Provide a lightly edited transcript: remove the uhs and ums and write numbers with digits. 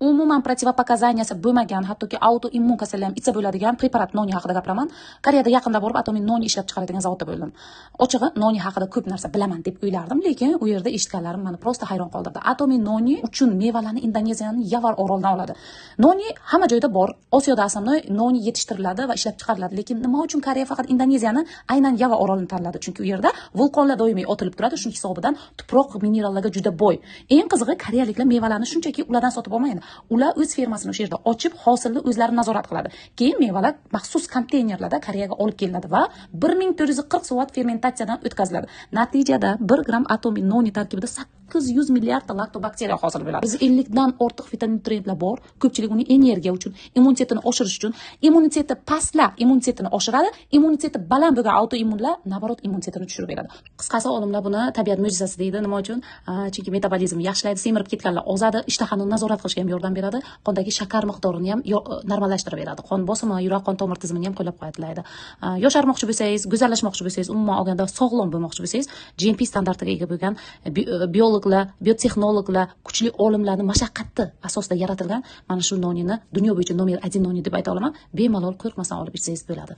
umuman protivopokazaniyasi bo'lmagan, hattoki autoimmun kasallar ham ichsa bo'ladigan preparat noni haqida gapiraman. Koreyada yaqinda borib atomiy noni ishlab chiqaradigan zavodda bo'ldim. Ochig'i noni haqida ko'p narsa bilaman deb o'ylardim, lekin u yerda eshitganlarim meni prosta hayron qoldirdi. Atomiy noni uchun mevalarni Indoneziyaning Yavar orolidan oladi. Noni hamma joyda bor. Osiyoda aslında noni yetishtiriladi va ishlab chiqariladi, lekin nima uchun Koreya faqat Indoneziyani aynan Yavar orolini tanladi? Chunki u yerda vulqonlar doimiy otilib turadi, shuning hisobidan tuproq minerallarga juda boy. Eng qizig'i, koreyaliklar mevalarni shunchaki ulardan sotib olmaydi. Ular o'z fermasini o'sha yerda ochib, hosilni o'zlari nazorat qiladi. Keyin mevalar maxsus konteynerlarda Koreyaga olib kelinadi va 1440 soat fermentatsiyadan o'tkaziladi. Natijada 1 gram atomiy noni tarkibida 800 milliard laktobakteriya hosil bo'ladi. Biz 50 dan ortiq vitamin nutriyentlar bor. Ko'pchilik uni energiya uchun, immunitetini oshirish uchun, immuniteti pastlar immunitetini oshiradi, immuniteti baland bo'lgan autoimmunlar naborot immunitetini tushirib beradi. Qisqasi olimlar buni tabiat mo'jizasi deydi. Nima uchun? Chunki metabolizmni yaxshilaydi, semirib ketganlar ozadi, ishtahani nazorat qilishga ham yordam beradi, qondagi shakar miqdorini ham normallashtirib beradi. Qon bosimi, yurak qon tomir tizimini ham qo'llab-quvvatlaydi. Yosharmoqchi bo'lsangiz, go'zallashmoqchi bo'lsangiz, umuman olganda sog'lom bo'lmoqchi bo'lsangiz, GMP standartiga ega bo'lgan biologlar, biotexnologlar, kuchli olimlarning mashaqqati asosida yaratilgan mana shu nonini dunyo bo'yicha nomer 1 noni deb ayta olaman. Bemalol qo'rqmasdan olib ichsangiz bo'ladi.